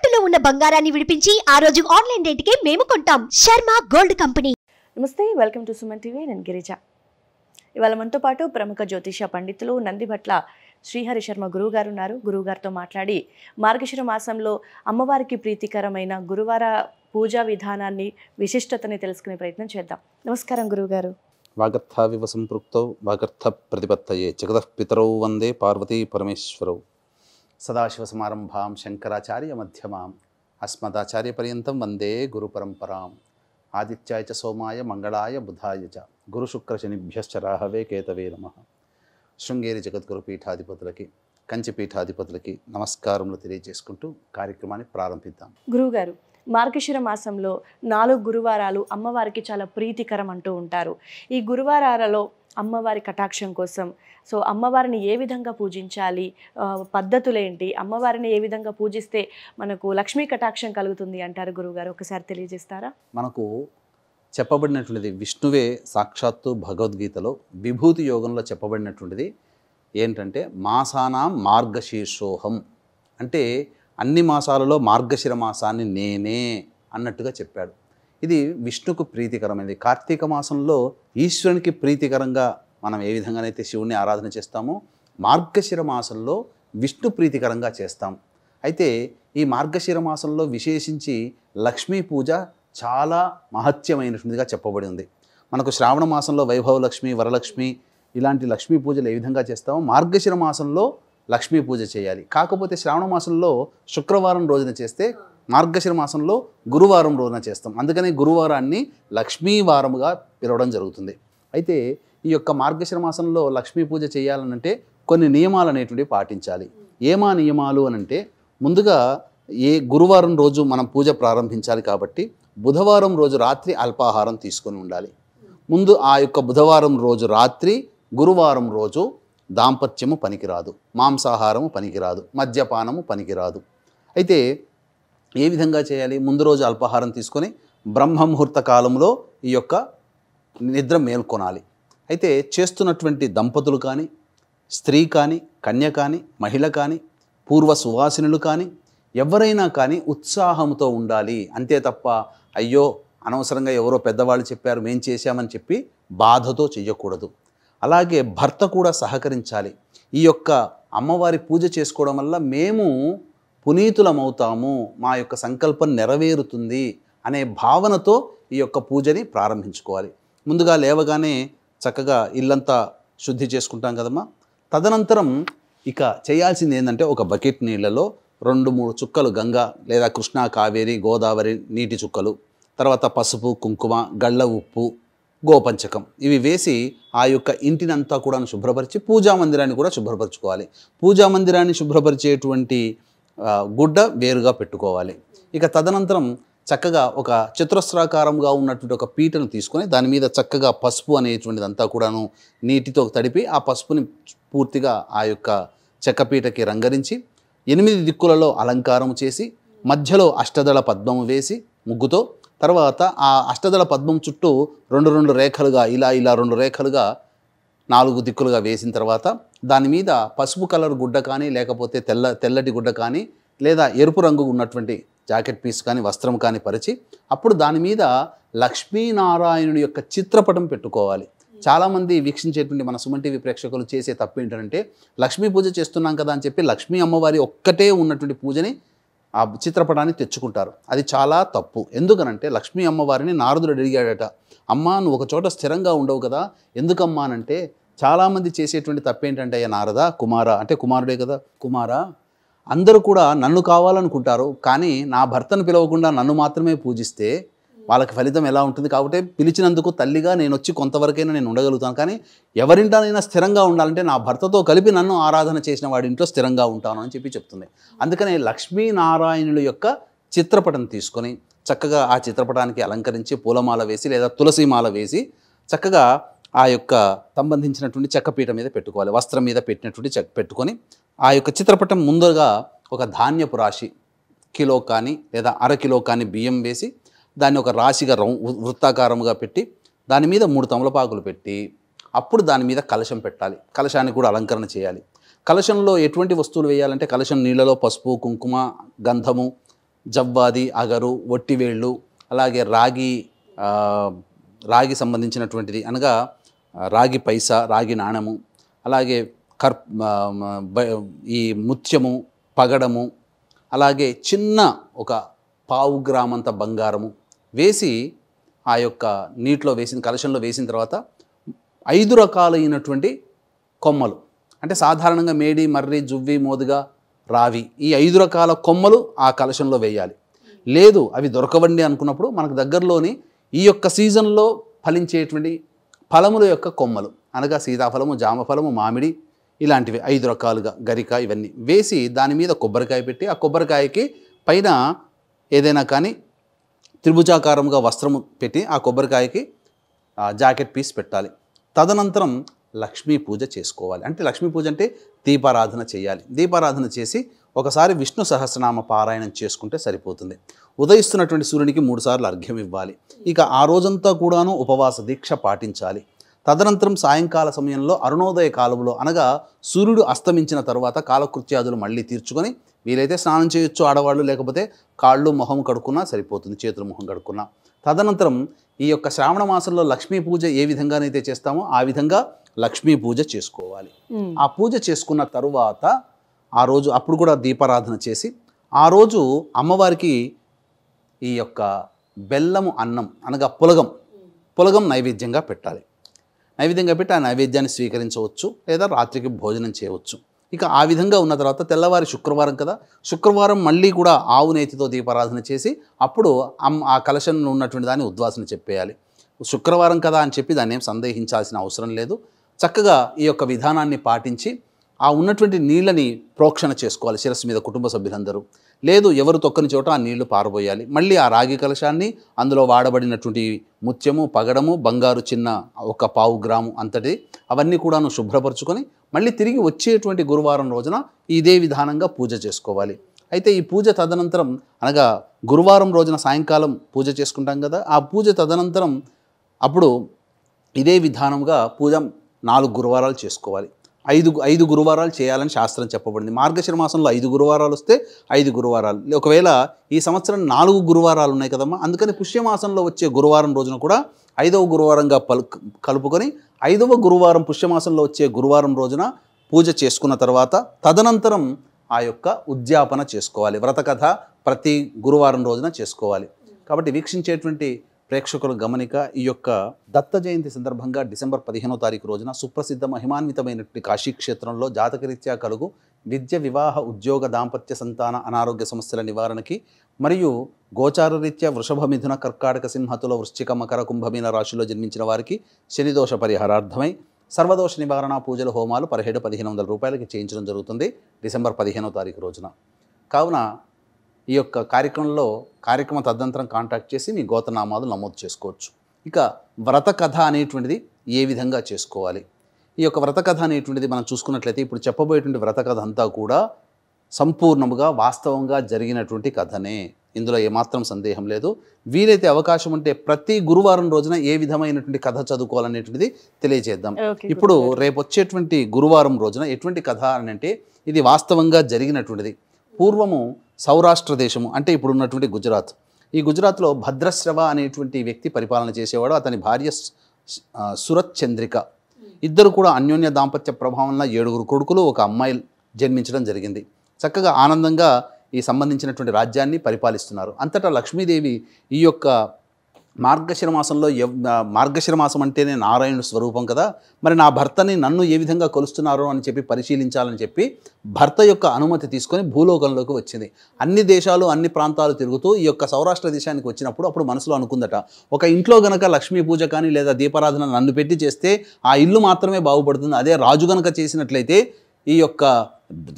తాకట్టులో ఉన్న బంగారాన్ని విడిపించి ఆ రోజు ఆన్లైన్ రేటుకే మేము కొంటాం. Sharma gold company. నమస్తే, వెల్కమ్ టు సుమన్ టీవీ. నేను గిరిజ. ఇవాళ మనతో పాటు ప్రముఖ జ్యోతిష పండితులు నందిభట్ల శ్రీహరి శర్మ గురువు గారు ఉన్నారు. గురువు గారితో మాట్లాడి మార్గశిర మాసంలో అమ్మవారికి ప్రీతికరమైన గురువార పూజా విధానాన్ని, విశిష్టతని తెలుసుకునే ప్రయత్నం చేద్దాం. నమస్కారం గురువుగారు. వాగర్థావివ సంపృక్తౌ వాగర్థ ప్రతిపత్తయే జగతః పితరౌ వందే పార్వతీ పరమేశ్వరౌ. సదాశివసమారంభాం శంకరాచార్య మధ్యమాం అస్మదాచార్య పర్యంతం వందే గురు పరంపరాం. ఆదిత్యాయ చ సోమాయ మంగళాయ బుధాయ చ గురు శుక్ర శనిభ్యశ్చ రాహవే కేతవే నమః. శృంగేరి జగద్గురు పీఠాధిపతులకి, కంచి పీఠాధిపతులకి నమస్కారములు తెలియజేసుకుంటూ కార్యక్రమాన్ని ప్రారంభిద్దాం. గురువుగారు, మార్గశిర మాసంలో 4 గురువారాలు అమ్మవారికి చాలా ప్రీతికరం అంటూ ఉంటారు. ఈ గురువారాలలో అమ్మవారి కటాక్షం కోసం అమ్మవారిని ఏ విధంగా పూజించాలి, పద్ధతులేంటి, అమ్మవారిని ఏ విధంగా పూజిస్తే మనకు లక్ష్మీ కటాక్షం కలుగుతుంది అంటారు గురువుగారు? ఒకసారి తెలియజేస్తారా? మనకు చెప్పబడినటువంటిది విష్ణువే సాక్షాత్తు భగవద్గీతలో విభూతి యోగంలో చెప్పబడినటువంటిది ఏంటంటే మాసానాం మార్గశీర్షోహం అంటే అన్ని మాసాలలో మార్గశిర మాసాన్ని నేనే అన్నట్టుగా చెప్పాడు. ఇది విష్ణుకు ప్రీతికరమైనది. కార్తీక మాసంలో ఈశ్వరునికి ప్రీతికరంగా మనం ఏ విధంగానైతే శివుణ్ణి ఆరాధన చేస్తామో మార్గశిర మాసంలో విష్ణు ప్రీతికరంగా చేస్తాం. అయితే ఈ మార్గశిర మాసంలో విశేషించి లక్ష్మీ పూజ చాలా మహత్యమైనటువంటిదిగా చెప్పబడి ఉంది. మనకు శ్రావణ మాసంలో వైభవలక్ష్మి, వరలక్ష్మి ఇలాంటి లక్ష్మీ పూజలు ఏ విధంగా చేస్తామో మార్గశిర మాసంలో లక్ష్మీ పూజ చేయాలి. కాకపోతే శ్రావణ మాసంలో శుక్రవారం రోజున చేస్తే మార్గశిర మాసంలో గురువారం రోజున చేస్తాం. అందుకని గురువారాన్ని లక్ష్మీవారముగా పిలవడం జరుగుతుంది. అయితే ఈ యొక్క మార్గశిర మాసంలో లక్ష్మీ పూజ చేయాలనంటే కొన్ని నియమాలు అనేటువంటివి పాటించాలి. ఏమా నియమాలు అనంటే, ముందుగా ఏ గురువారం రోజు మనం పూజ ప్రారంభించాలి కాబట్టి బుధవారం రోజు రాత్రి అల్పాహారం తీసుకొని ఉండాలి. ముందు ఆ యొక్క బుధవారం రోజు రాత్రి, గురువారం రోజు దాంపత్యము పనికిరాదు, మాంసాహారము పనికిరాదు, మద్యపానము పనికిరాదు. అయితే ఏ విధంగా చేయాలి? ముందు రోజు అల్పాహారం తీసుకొని బ్రహ్మముహూర్త కాలంలో ఈ యొక్క నిద్ర మేల్కొనాలి. అయితే చేస్తున్నటువంటి దంపతులు కానీ, స్త్రీ కానీ, కన్య కానీ, మహిళ కానీ, పూర్వ సువాసినులు కానీ ఎవరైనా కానీ ఉత్సాహంతో ఉండాలి. అంతే తప్ప అయ్యో అనవసరంగా ఎవరో పెద్దవాళ్ళు చెప్పారు మేం చేశామని చెప్పి బాధతో చెయ్యకూడదు. అలాగే భర్త కూడా సహకరించాలి. ఈ యొక్క అమ్మవారి పూజ చేసుకోవడం వల్ల మేము పునీతులమవుతాము, మా యొక్క సంకల్పం నెరవేరుతుంది అనే భావనతో ఈ యొక్క పూజని ప్రారంభించుకోవాలి. ముందుగా లేవగానే చక్కగా ఇల్లంతా శుద్ధి చేసుకుంటాం కదమ్మా. తదనంతరం ఇక చేయాల్సింది ఏంటంటే ఒక బకెట్ నీళ్ళలో 2-3 చుక్కలు గంగా లేదా కృష్ణా, కావేరి, గోదావరి నీటి చుక్కలు, తర్వాత పసుపు, కుంకుమ, గళ్ళ ఉప్పు, గోపంచకం ఇవి వేసి ఆ యొక్క ఇంటినంతా కూడా శుభ్రపరిచి పూజా మందిరాన్ని కూడా శుభ్రపరచుకోవాలి. పూజా మందిరాన్ని శుభ్రపరిచేటువంటి గుడ్డ వేరుగా పెట్టుకోవాలి. ఇక తదనంతరం చక్కగా ఒక చతురస్రాకారంగా ఉన్నటువంటి ఒక పీటను తీసుకొని దాని మీద చక్కగా పసుపు అనేటువంటిదంతా కూడాను నీటితో తడిపి ఆ పసుపుని పూర్తిగా ఆ యొక్క చెక్కపీటకి రంగరించి 8 దిక్కులలో అలంకారం చేసి మధ్యలో అష్టదళ పద్మము వేసి ముగ్గుతో, తర్వాత ఆ అష్టదళ పద్మం చుట్టూ 2 రేఖలుగా ఇలా 2 రేఖలుగా 4 దిక్కులుగా వేసిన తర్వాత దాని మీద పసుపు కలర్ గుడ్డ కానీ లేకపోతే తెల్లటి గుడ్డ కానీ లేదా ఎరుపు రంగు ఉన్నటువంటి జాకెట్ పీస్ కానీ వస్త్రం కానీ పరిచి అప్పుడు దాని మీద లక్ష్మీనారాయణుడి యొక్క చిత్రపటం పెట్టుకోవాలి. చాలామంది వీక్షించేటువంటి మన సుమన్ టీవీ ప్రేక్షకులు చేసే తప్పు ఏంటంటే లక్ష్మీ పూజ చేస్తున్నాం కదా అని చెప్పి లక్ష్మీ అమ్మవారి ఒక్కటే ఉన్నటువంటి పూజని ఆ చిత్రపటాన్ని తెచ్చుకుంటారు. అది చాలా తప్పు. ఎందుకనంటే లక్ష్మీ అమ్మవారిని నారదుడు అడిగాడట, అమ్మా నువ్వు ఒక చోట స్థిరంగా ఉండవు కదా, ఎందుకమ్మా అనంటే చాలామంది చేసేటువంటి తప్పు ఏంటంటే అయ్యా నారద, కుమార అంటే కుమారుడే కదా, కుమారా అందరూ కూడా నన్ను కావాలనుకుంటారు కానీ నా భర్తను పిలవకుండా నన్ను మాత్రమే పూజిస్తే వాళ్ళకి ఫలితం ఎలా ఉంటుంది? కాబట్టి పిలిచినందుకు తల్లిగా నేను వచ్చి కొంతవరకైనా నేను ఉండగలుగుతాను, కానీ ఎవరింటానైనా స్థిరంగా ఉండాలంటే నా భర్తతో కలిపి నన్ను ఆరాధన చేసిన వాడి ఇంట్లో స్థిరంగా ఉంటాను అని చెప్పి చెప్తుంది. అందుకనే లక్ష్మీనారాయణుల యొక్క చిత్రపటం తీసుకొని చక్కగా ఆ చిత్రపటానికి అలంకరించి పూలమాల వేసి లేదా తులసిమాల వేసి చక్కగా ఆ యొక్క సంబంధించినటువంటి చెక్కపీట మీద పెట్టుకోవాలి. వస్త్రం మీద పెట్టినటువంటి పెట్టుకొని ఆ యొక్క చిత్రపటం ముందుగా ఒక ధాన్యపు రాశి కిలో కానీ లేదా అరకిలో కానీ బియ్యం వేసి దాన్ని ఒక రాశిగా వృత్తాకారముగా పెట్టి దాని మీద 3 తమలపాకులు పెట్టి అప్పుడు దాని మీద కలశం పెట్టాలి. కలశాన్ని కూడా అలంకరణ చేయాలి. కలశంలో ఎటువంటి వస్తువులు వేయాలంటే కలశం నీళ్ళలో పసుపు, కుంకుమ, గంధము, జవ్వాది, అగరు, ఒట్టివేళ్ళు, అలాగే రాగి సంబంధించినటువంటిది అనగా రాగి పైసా, రాగి నాణము, అలాగే ఈ ముత్యము, పగడము, అలాగే చిన్న ఒక 1/4 గ్రామంత బంగారము వేసి ఆ యొక్క నీటిలో వేసిన కలశంలో వేసిన తర్వాత 5 రకాలైనటువంటి కొమ్మలు, అంటే సాధారణంగా మేడి, మర్రి, జువ్వి, మోదుగా, రావి, ఈ 5 రకాల కొమ్మలు ఆ కలశంలో వేయాలి. లేదు అవి దొరకవండి అనుకున్నప్పుడు మనకు దగ్గరలోని ఈ యొక్క సీజన్లో ఫలించేటువంటి ఫలముల యొక్క కొమ్మలు అనగా సీతాఫలము, జామఫలము, మామిడి ఇలాంటివి 5 రకాలుగా, గరిక, ఇవన్నీ వేసి దాని మీద కొబ్బరికాయ పెట్టి ఆ కొబ్బరికాయకి పైన ఏదైనా కానీ త్రిభుజాకారంగా వస్త్రము పెట్టి ఆ కొబ్బరికాయకి జాకెట్ పీస్ పెట్టాలి. తదనంతరం లక్ష్మీ పూజ చేసుకోవాలి. అంటే లక్ష్మీ పూజ అంటే దీపారాధన చేయాలి. దీపారాధన చేసి ఒకసారి విష్ణు సహస్రనామ పారాయణం చేసుకుంటే సరిపోతుంది. ఉదయిస్తున్నటువంటి సూర్యునికి 3 సార్లు అర్ఘ్యం ఇవ్వాలి. ఇక ఆ రోజంతా కూడాను ఉపవాస దీక్ష పాటించాలి. తదనంతరం సాయంకాల సమయంలో అరుణోదయ కాలంలో అనగా సూర్యుడు అస్తమించిన తర్వాత కాలకృత్యాదులు మళ్ళీ తీర్చుకొని వీలైతే స్నానం చేయొచ్చు ఆడవాళ్ళు, లేకపోతే కాళ్ళు మొహం కడుక్కున్నా సరిపోతుంది, చేతులు మొహం కడుక్కున్నా. తదనంతరం ఈ యొక్క శ్రావణ మాసంలో లక్ష్మీ పూజ ఏ విధంగానైతే చేస్తామో ఆ విధంగా లక్ష్మీ పూజ చేసుకోవాలి. ఆ పూజ చేసుకున్న తరువాత ఆ రోజు అప్పుడు కూడా దీపారాధన చేసి ఆ రోజు అమ్మవారికి ఈ యొక్క బెల్లము అన్నం అనగా పులగం నైవేద్యంగా పెట్టాలి. నైవేద్యంగా పెట్టి ఆ నైవేద్యాన్ని స్వీకరించవచ్చు, లేదా రాత్రికి భోజనం చేయవచ్చు. ఇక ఆ విధంగా ఉన్న తర్వాత తెల్లవారి శుక్రవారం కదా, శుక్రవారం మళ్ళీ కూడా ఆవు నేతితో దీపారాధన చేసి అప్పుడు ఆ కలశంలో ఉన్నటువంటి దాన్ని ఉద్వాసన చెప్పేయాలి. శుక్రవారం కదా అని చెప్పి దాన్ని ఏం సందేహించాల్సిన అవసరం లేదు. చక్కగా ఈ యొక్క విధానాన్ని పాటించి ఆ ఉన్నటువంటి నీళ్ళని ప్రోక్షణ చేసుకోవాలి శిరస్సు మీద కుటుంబ సభ్యులందరూ. లేదు ఎవరు తొక్కని చోట ఆ నీళ్లు పారబోయాలి. మళ్ళీ ఆ రాగి కలశాన్ని అందులో వాడబడినటువంటి ముత్యము, పగడము, బంగారు చిన్న 1/4 గ్రాము అంతటి అవన్నీ కూడాను శుభ్రపరచుకొని మళ్ళీ తిరిగి వచ్చేటువంటి గురువారం రోజున ఇదే విధానంగా పూజ చేసుకోవాలి. అయితే ఈ పూజ తదనంతరం అనగా గురువారం రోజున సాయంకాలం పూజ చేసుకుంటాం కదా, ఆ పూజ తదనంతరం అప్పుడు ఇదే విధానంగా పూజ 4 గురువారాలు చేసుకోవాలి. 5 గురువారాలు చేయాలని శాస్త్రం చెప్పబడింది. మార్గశిర మాసంలో 5 గురువారాలు వస్తే 5 గురువారాలు. ఒకవేళ ఈ సంవత్సరం 4 గురువారాలు ఉన్నాయి కదమ్మా, అందుకని పుష్యమాసంలో వచ్చే గురువారం రోజున కూడా 5వ గురువారంగా కలుపుకొని 5వ గురువారం పుష్యమాసంలో వచ్చే గురువారం రోజున పూజ చేసుకున్న తర్వాత తదనంతరం ఆ యొక్క ఉద్యాపన చేసుకోవాలి. వ్రతకథ ప్రతి గురువారం రోజున చేసుకోవాలి. కాబట్టి వీక్షించేటువంటి ప్రేక్షకుల గమనిక, ఈ యొక్క దత్త జయంతి సందర్భంగా డిసెంబర్ 15వ తారీఖు రోజున సుప్రసిద్ధ మహిమాన్వితమైనటువంటి కాశీక్షేత్రంలో జాతకరీత్యా కలుగు విద్య, వివాహ, ఉద్యోగ, దాంపత్య, సంతాన, అనారోగ్య సమస్యల నివారణకి మరియు గోచారరీత్యా వృషభ, మిథున, కర్కాటక, సింహతుల, వృశ్చిక, మకర, కుంభమీన రాశిలో జన్మించిన వారికి శనిదోష పరిహారార్థమై సర్వదోష నివారణ పూజల హోమాలు 17,500 రూపాయలకి చేయించడం జరుగుతుంది డిసెంబర్ 15వ తారీఖు రోజున. కావున ఈ యొక్క కార్యక్రమ తదనంతరం కాంటాక్ట్ చేసి మీ గోత్రనామాలు నమోదు చేసుకోవచ్చు. ఇక వ్రత కథ అనేటువంటిది ఏ విధంగా చేసుకోవాలి? ఈ యొక్క వ్రత కథ అనేటువంటిది మనం చూసుకున్నట్లయితే ఇప్పుడు చెప్పబోయేటువంటి వ్రత కథ అంతా కూడా సంపూర్ణముగా వాస్తవంగా జరిగినటువంటి కథనే, ఇందులో ఏమాత్రం సందేహం లేదు. వీలైతే అవకాశం ఉంటే ప్రతి గురువారం రోజున ఏ విధమైనటువంటి కథ చదువుకోవాలనేటువంటిది తెలియజేద్దాం. ఇప్పుడు రేపు వచ్చేటువంటి గురువారం రోజున ఎటువంటి కథ అని అంటే ఇది వాస్తవంగా జరిగినటువంటిది. పూర్వము సౌరాష్ట్ర దేశము అంటే ఇప్పుడు ఉన్నటువంటి గుజరాత్, ఈ గుజరాత్లో భద్రశ్రవ అనేటువంటి వ్యక్తి పరిపాలన చేసేవాడు. అతని భార్య సురత్ చంద్రిక. ఇద్దరు కూడా అన్యోన్య దాంపత్య ప్రభావంలో 7 కొడుకులు, 1 అమ్మాయి జన్మించడం జరిగింది. చక్కగా ఆనందంగా ఈ సంబంధించినటువంటి రాజ్యాన్ని పరిపాలిస్తున్నారు. అంతటా లక్ష్మీదేవి ఈ యొక్క మార్గశిర మాసంలో మార్గశిర మాసం అంటేనే నారాయణుడు స్వరూపం కదా, మరి నా భర్తని నన్ను ఏ విధంగా కొలుస్తున్నారో అని చెప్పి పరిశీలించాలని చెప్పి భర్త యొక్క అనుమతి తీసుకొని భూలోకంలోకి వచ్చింది. అన్ని దేశాలు అన్ని ప్రాంతాలు తిరుగుతూ ఈ యొక్క సౌరాష్ట్ర దేశానికి వచ్చినప్పుడు అప్పుడు మనసులో అనుకుందట, ఒక ఇంట్లో గనక లక్ష్మీ పూజ కానీ లేదా దీపారాధన నన్ను పెట్టి చేస్తే ఆ ఇల్లు మాత్రమే బాగుపడుతుంది, అదే రాజు గనక చేసినట్లయితే ఈ యొక్క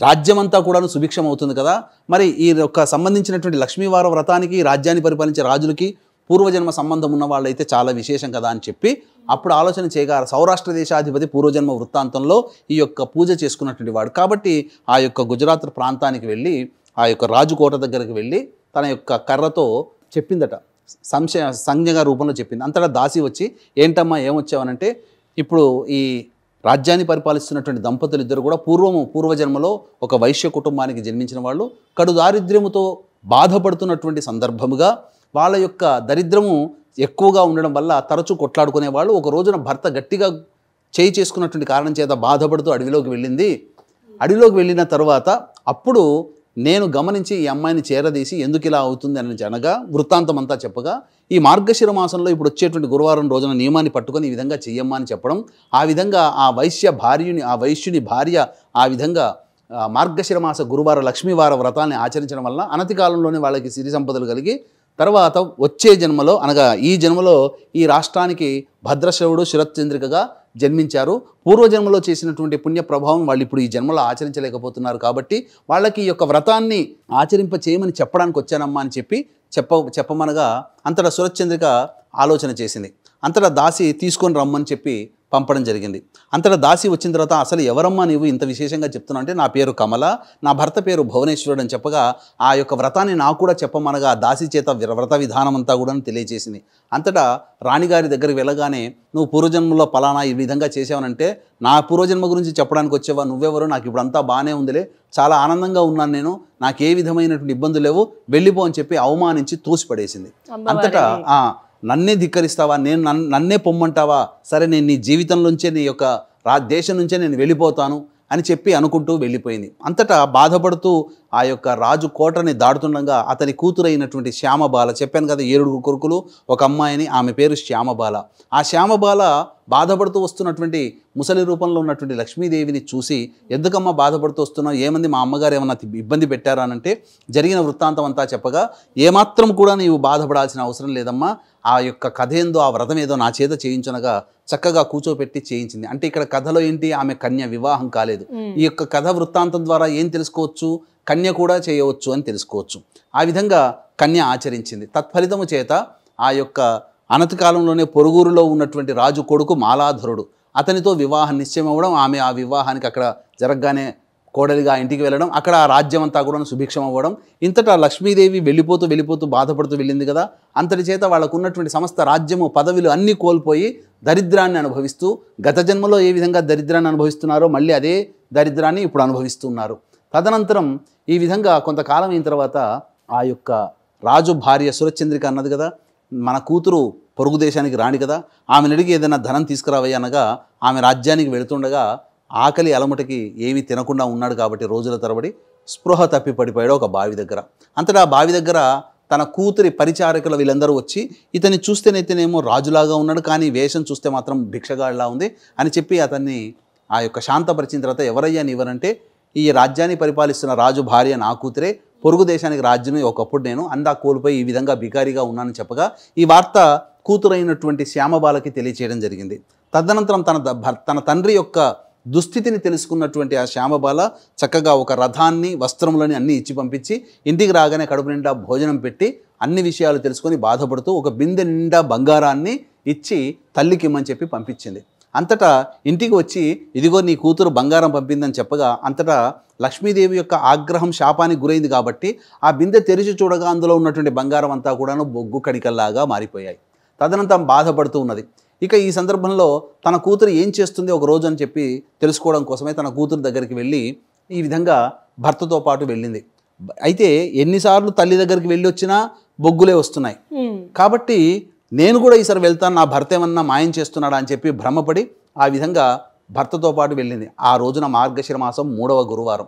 రాజ్యమంతా కూడాను సుభిక్షం అవుతుంది కదా, మరి ఈ యొక్క సంబంధించినటువంటి లక్ష్మీవార వ్రతానికి రాజ్యాన్ని పరిపాలించే రాజులకి పూర్వజన్మ సంబంధం ఉన్న వాళ్ళైతే చాలా విశేషం కదా అని చెప్పి అప్పుడు ఆలోచన చేయగా సౌరాష్ట్ర దేశాధిపతి పూర్వజన్మ వృత్తాంతంలో ఈ యొక్క పూజ చేసుకున్నటువంటి వాడు. కాబట్టి ఆ యొక్క గుజరాత్ ప్రాంతానికి వెళ్ళి ఆ యొక్క రాజుకోట దగ్గరికి వెళ్ళి తన యొక్క కర్రతో చెప్పిందట, సంజ్ఞగా రూపంలో చెప్పింది. అంతటా దాసి వచ్చి ఏంటమ్మా ఏమొచ్చావనంటే, ఇప్పుడు ఈ రాజ్యాన్ని పరిపాలిస్తున్నటువంటి దంపతులు ఇద్దరు కూడా పూర్వజన్మలో ఒక వైశ్య కుటుంబానికి జన్మించిన వాళ్ళు, కడు దారిద్ర్యముతో బాధపడుతున్నటువంటి సందర్భముగా వాళ్ళ యొక్క దరిద్రము ఎక్కువగా ఉండడం వల్ల తరచూ కొట్లాడుకునేవాళ్ళు. ఒక రోజున భర్త గట్టిగా చేయి చేసుకున్నటువంటి కారణం చేత బాధపడుతూ అడవిలోకి వెళ్ళింది. అడవిలోకి వెళ్ళిన తర్వాత అప్పుడు నేను గమనించి ఈ అమ్మాయిని చేరదీసి ఎందుకు ఇలా అవుతుంది అని అనగా వృత్తాంతం అంతా చెప్పగా, ఈ మార్గశిర మాసంలో ఇప్పుడు వచ్చేటువంటి గురువారం రోజున నియమాన్ని పట్టుకొని ఈ విధంగా చెయ్యమ్మా అని చెప్పడం, ఆ విధంగా ఆ వైశ్యుని భార్య ఆ విధంగా మార్గశిర మాస గురువార లక్ష్మీవార వ్రతాన్ని ఆచరించడం వల్ల అనతి కాలంలోనే వాళ్ళకి సిరి సంపదలు కలిగి తర్వాత వచ్చే జన్మలో అనగా ఈ జన్మలో ఈ రాష్ట్రానికి భద్రశ్రవుడు శరత్చంద్రికగా జన్మించారు. పూర్వజన్మలో చేసినటువంటి పుణ్య ప్రభావం వాళ్ళు ఇప్పుడు ఈ జన్మలో ఆచరించలేకపోతున్నారు. కాబట్టి వాళ్ళకి ఈ యొక్క వ్రతాన్ని ఆచరింప చేయమని చెప్పడానికి వచ్చానమ్మా అని చెప్పమనగా అంతటా శరత్చంద్రిక ఆలోచన చేసింది. అంతటా దాసి తీసుకొని రమ్మని చెప్పి పంపడం జరిగింది. అంతటా దాసి వచ్చిన తర్వాత అసలు ఎవరమ్మా నీవు ఇంత విశేషంగా చెప్తున్నావు అంటే, నా పేరు కమల, నా భర్త పేరు భువనేశ్వరుడు అని చెప్పగా ఆ యొక్క వ్రతాన్ని నాకు కూడా చెప్పమనగా దాసి చేత వ్రత విధానం అంతా కూడా తెలియజేసింది. అంతటా రాణిగారి దగ్గరికి వెళ్ళగానే, నువ్వు పూర్వజన్మలో పలానా ఈ విధంగా చేసావనంటే, నా పూర్వజన్మ గురించి చెప్పడానికి వచ్చేవా, నువ్వెవరు, నాకు ఇప్పుడు అంతా బాగానే ఉందిలే, చాలా ఆనందంగా ఉన్నాను నేను, నాకు ఏ విధమైనటువంటి ఇబ్బందులు లేవు, వెళ్ళిపో అని చెప్పి అవమానించి తోసిపడేసింది. అంతటా నన్నే ధిక్కరిస్తావా, నన్నే పొమ్మంటావా, సరే నేను నీ జీవితంలోంచే నీ యొక్క దేశం నుంచే నేను వెళ్ళిపోతాను అని చెప్పి అనుకుంటూ వెళ్ళిపోయింది. అంతటా బాధపడుతూ ఆ యొక్క రాజు కోటని దాడుతుండగా అతని కూతురైనటువంటి శ్యామబాల, చెప్పాను కదా 7 కొడుకులు ఒక అమ్మాయిని, ఆమె పేరు శ్యామబాల. ఆ శ్యామబాల బాధపడుతూ వస్తున్నటువంటి ముసలి రూపంలో ఉన్నటువంటి లక్ష్మీదేవిని చూసి, ఎందుకమ్మా బాధపడుతూ వస్తున్నావు, ఏమంది మా అమ్మగారు ఏమన్నా ఇబ్బంది పెట్టారా అనంటే జరిగిన వృత్తాంతం అంతా చెప్పగా, ఏమాత్రం కూడా నీవు బాధపడాల్సిన అవసరం లేదమ్మా, ఆ యొక్క కథ ఏందో ఆ వ్రతం ఏదో నా చేత చేయించనగా చక్కగా కూర్చోపెట్టి చేయించింది. అంటే ఇక్కడ కథలో ఏంటి, ఆమె కన్య వివాహం కాలేదు. ఈ యొక్క కథ వృత్తాంతం ద్వారా ఏం తెలుసుకోవచ్చు, కన్య కూడా చేయవచ్చు అని తెలుసుకోవచ్చు. ఆ విధంగా కన్య ఆచరించింది. తత్ఫలితము చేత ఆ యొక్క అనతి కాలంలోనే పొరుగురులో ఉన్నటువంటి రాజు కొడుకు మాలాధరుడు, అతనితో వివాహం నిశ్చయం అవ్వడం, ఆమె ఆ వివాహానికి అక్కడ జరగగానే కోడలిగా ఇంటికి వెళ్ళడం, అక్కడ ఆ రాజ్యం అంతా కూడా సుభిక్షం అవ్వడం. ఇంతటా లక్ష్మీదేవి వెళ్ళిపోతూ బాధపడుతూ వెళ్ళింది కదా, అంతటి చేత వాళ్ళకు ఉన్నటువంటి సమస్త రాజ్యము పదవులు అన్నీ కోల్పోయి దరిద్రాన్ని అనుభవిస్తూ, గత జన్మలో ఏ విధంగా దరిద్రాన్ని అనుభవిస్తున్నారో మళ్ళీ అదే దరిద్రాన్ని ఇప్పుడు అనుభవిస్తున్నారు. తదనంతరం ఈ విధంగా కొంతకాలం అయిన తర్వాత ఆ యొక్క రాజు భార్య శరత్చంద్రిక అన్నది కదా, మన కూతురు పొరుగు దేశానికి రాణి కదా, ఆమెను అడిగి ఏదైనా ధనం తీసుకురావయ్య అనగా ఆమె రాజ్యానికి వెళుతుండగా ఆకలి అలముటకి ఏమీ తినకుండా ఉన్నాడు కాబట్టి రోజుల తరబడి స్పృహ తప్పి పడిపోయాడు ఒక బావి దగ్గర. అంతటా ఆ బావి దగ్గర తన కూతురి పరిచారకుల వీళ్ళందరూ వచ్చి, ఇతన్ని చూస్తేనైతేనేమో రాజులాగా ఉన్నాడు, కానీ వేషం చూస్తే మాత్రం భిక్షగాడిలా ఉంది అని చెప్పి అతన్ని ఆ యొక్క శాంతపరిచిన తర్వాత, ఎవరయ్యా నీవనంటే, ఈ రాజ్యాన్ని పరిపాలిస్తున్న రాజు భార్య నా కూతురే, పొరుగు దేశానికి రాజ్యమే ఒకప్పుడు నేను అందా కోల్పోయి ఈ విధంగా బికారిగా ఉన్నానని చెప్పగా ఈ వార్త కూతురైనటువంటి శ్యామబాలకి తెలియచేయడం జరిగింది. తదనంతరం తన తండ్రి యొక్క దుస్థితిని తెలుసుకున్నటువంటి ఆ శ్యామబాల చక్కగా ఒక రథాన్ని వస్త్రములని అన్నీ ఇచ్చి పంపించి, ఇంటికి రాగానే కడుపు నిండా భోజనం పెట్టి అన్ని విషయాలు తెలుసుకొని బాధపడుతూ ఒక బిందె నిండా బంగారాన్ని ఇచ్చి తల్లికి ఇమ్మని చెప్పి పంపించింది. అంతటా ఇంటికి వచ్చి, ఇదిగో నీ కూతురు బంగారం పంపిందని చెప్పగా అంతటా లక్ష్మీదేవి యొక్క ఆగ్రహం శాపానికి గురైంది కాబట్టి ఆ బిందె తెరిచి చూడగా అందులో ఉన్నటువంటి బంగారం అంతా కూడాను బొగ్గు కడికల్లాగా మారిపోయాయి. తదనంతరం బాధపడుతూ ఉన్నది. ఇక ఈ సందర్భంలో తన కూతురు ఏం చేస్తుంది ఒక రోజు అని చెప్పి తెలుసుకోవడం కోసమే తన కూతురు దగ్గరికి వెళ్ళి ఈ విధంగా భర్తతో పాటు వెళ్ళింది. అయితే ఎన్నిసార్లు తల్లి దగ్గరికి వెళ్ళి వచ్చినా బొగ్గులే వస్తున్నాయి. కాబట్టి నేను కూడా ఈసారి వెళ్తాను, నా భర్త ఏమన్నా మాయం చేస్తున్నాడా అని చెప్పి భ్రమపడి ఆ విధంగా భర్తతో పాటు వెళ్ళింది. ఆ రోజున మార్గశిర మాసం 3వ గురువారం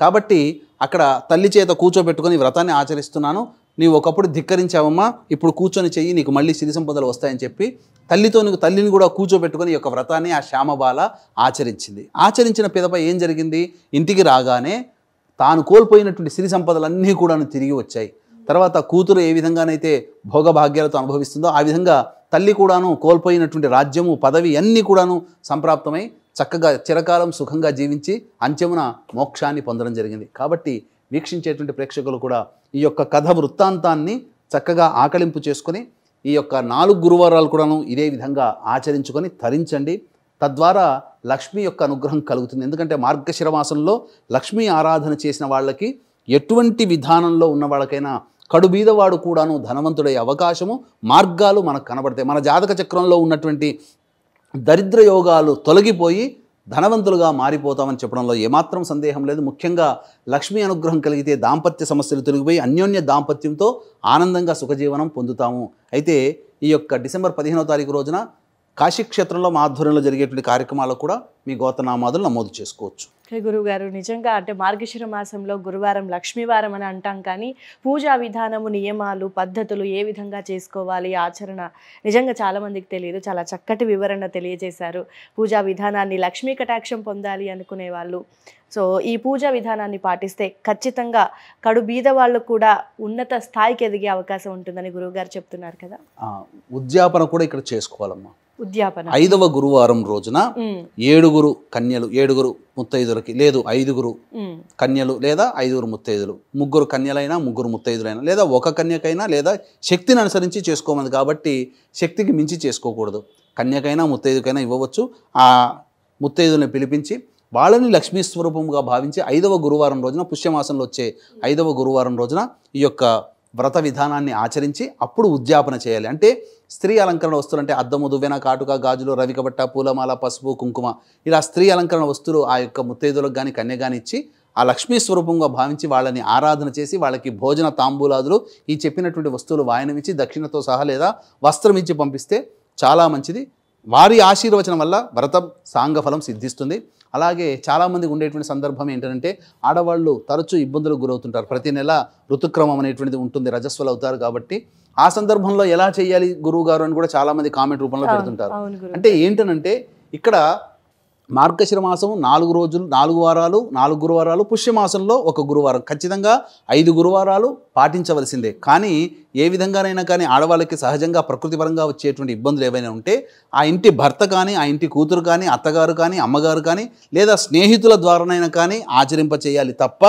కాబట్టి అక్కడ తల్లి చేత కూర్చోబెట్టుకొని వ్రతాన్ని ఆచరిస్తున్నాను, నీవు ఒకప్పుడు ధిక్కరించావమ్మా, ఇప్పుడు కూర్చొని చెయ్యి, నీకు మళ్ళీ సిరి సంపదలు వస్తాయని చెప్పి తల్లిని కూడా కూర్చోబెట్టుకొని ఈ యొక్క వ్రతాన్ని ఆ శ్యామబాల ఆచరించింది. ఆచరించిన పిదప ఏం జరిగింది, ఇంటికి రాగానే తాను కోల్పోయినటువంటి సిరి సంపదలన్నీ కూడా తిరిగి వచ్చాయి. తర్వాత కూతురు ఏ విధంగానైతే భోగభాగ్యాలతో అనుభవిస్తుందో ఆ విధంగా తల్లి కూడాను కోల్పోయినటువంటి రాజ్యము పదవి అన్నీ కూడాను సంప్రాప్తమై చక్కగా చిరకాలం సుఖంగా జీవించి అంచెమున మోక్షాన్ని పొందడం జరిగింది. కాబట్టి వీక్షించేటువంటి ప్రేక్షకులు కూడా ఈ యొక్క కథ వృత్తాంతాన్ని చక్కగా ఆకలింపు చేసుకొని ఈ యొక్క 4 గురువారాలు కూడాను ఇదే విధంగా ఆచరించుకొని తరించండి. తద్వారా లక్ష్మి యొక్క అనుగ్రహం కలుగుతుంది. ఎందుకంటే మార్గశిర మాసంలో లక్ష్మీ ఆరాధన చేసిన వాళ్ళకి ఎటువంటి విధానంలో ఉన్న వాళ్ళకైనా కడుబీదవాడు కూడాను ధనవంతుడయ్యే అవకాశము మార్గాలు మనకు కనబడతాయి. మన జాతక చక్రంలో ఉన్నటువంటి దరిద్ర యోగాలు తొలగిపోయి ధనవంతులుగా మారిపోతామని చెప్పడంలో ఏమాత్రం సందేహం లేదు. ముఖ్యంగా లక్ష్మీ అనుగ్రహం కలిగితే దాంపత్య సమస్యలు తొలగిపోయి అన్యోన్య దాంపత్యంతో ఆనందంగా సుఖజీవనం పొందుతాము. అయితే ఈ యొక్క డిసెంబర్ 15వ తారీఖు రోజున కాశీక్షేత్రంలో మా ఆధ్వర్యంలో జరిగేటువంటి కార్యక్రమాలకు కూడా మీ గోత్రనామాదులు నమోదు చేసుకోవచ్చు. గురువుగారు, నిజంగా అంటే మార్గశిర మాసంలో గురువారం లక్ష్మీవారం అని అంటాం, కానీ పూజా విధానము, నియమాలు, పద్ధతులు ఏ విధంగా చేసుకోవాలి, ఆచరణ నిజంగా చాలామందికి తెలియదు. చాలా చక్కటి వివరణ తెలియజేశారు. పూజా విధానాన్ని, లక్ష్మీ కటాక్షం పొందాలి అనుకునే వాళ్ళు సో ఈ పూజా విధానాన్ని పాటిస్తే ఖచ్చితంగా కడు బీద వాళ్ళు కూడా ఉన్నత స్థాయికి ఎదిగే అవకాశం ఉంటుందని గురువుగారు చెప్తున్నారు కదా. ఉద్యాపన కూడా ఇక్కడ చేసుకోవాలమ్మా. ఉద్యాపన 5వ గురువారం రోజున 7 కన్యలు, 7 ముత్తైదులకి, లేదు 5 కన్యలు లేదా 5 ముత్తైదులు, 3 కన్యలైనా 3 ముత్తైదులైనా, లేదా ఒక కన్యకైనా, లేదా శక్తిని అనుసరించి చేసుకోమంది కాబట్టి శక్తికి మించి చేసుకోకూడదు. కన్యకైనా ముత్తైదుకైనా ఇవ్వవచ్చు. ఆ ముత్తైదుల్ని పిలిపించి వాళ్ళని లక్ష్మీ స్వరూపంగా భావించి 5వ గురువారం రోజున, పుష్యమాసంలో వచ్చే 5వ గురువారం రోజున ఈ యొక్క వ్రత విధానాన్ని ఆచరించి అప్పుడు ఉద్యాపన చేయాలి. అంటే స్త్రీ అలంకరణ వస్తువులు అంటే అద్దము, దువ్వెన, కాటుక, గాజులు, రవికబట్ట, పూలమాల, పసుపు, కుంకుమ, ఇలా స్త్రీ అలంకరణ వస్తువులు ఆ యొక్క ముత్తైదులకు కానీ కన్య కానీ ఇచ్చి ఆ లక్ష్మీ స్వరూపంగా భావించి వాళ్ళని ఆరాధన చేసి వాళ్ళకి భోజన తాంబూలాదులు ఈ చెప్పినటువంటి వస్తువులు వాయనమిచ్చి దక్షిణతో సహా లేదా వస్త్రం ఇచ్చి పంపిస్తే చాలా మంచిది. వారి ఆశీర్వచనం వల్ల వ్రతం సాంగఫలం సిద్ధిస్తుంది. అలాగే చాలామందికి ఉండేటువంటి సందర్భం ఏంటంటే ఆడవాళ్ళు తరచూ ఇబ్బందులకు గురవుతుంటారు. ప్రతి నెల ఋతుక్రమం అనేటువంటిది ఉంటుంది, రజస్వలు అవుతారు. కాబట్టి ఆ సందర్భంలో ఎలా చేయాలి గురువు గారు అని కూడా చాలామంది కామెంట్ రూపంలో పెడుతుంటారు. అంటే ఏంటనంటే ఇక్కడ మార్గశిర మాసం 4 రోజులు, 4 వారాలు, 4 గురువారాలు, పుష్యమాసంలో 1 గురువారం, ఖచ్చితంగా 5 గురువారాలు పాటించవలసిందే. కానీ ఏ విధంగానైనా కానీ ఆడవాళ్ళకి సహజంగా ప్రకృతిపరంగా వచ్చేటువంటి ఇబ్బందులు ఏవైనా ఉంటే ఆ ఇంటి భర్త కానీ, ఆ ఇంటి కూతురు కానీ, అత్తగారు కానీ, అమ్మగారు కానీ, లేదా స్నేహితుల ద్వారానైనా కానీ ఆచరింప చేయాలి తప్ప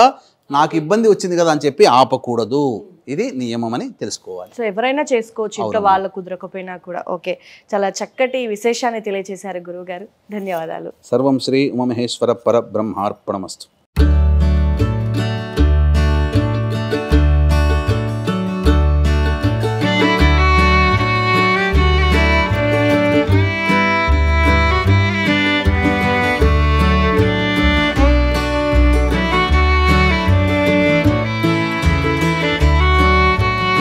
నాకు ఇబ్బంది వచ్చింది కదా అని చెప్పి ఆపకూడదు. ఇది నియమం అని తెలుసుకోవాలి. సో ఎవరైనా చేసుకోవచ్చు, ఇంట్లో వాళ్ళ కుదరకపోయినా కూడా. ఓకే, చాలా చక్కటి విశేషాన్ని తెలియజేశారు గురువు గారు. ధన్యవాదాలు. సర్వం శ్రీ ఉమామహేశ్వర పరబ్రహ్మార్పణమస్తు.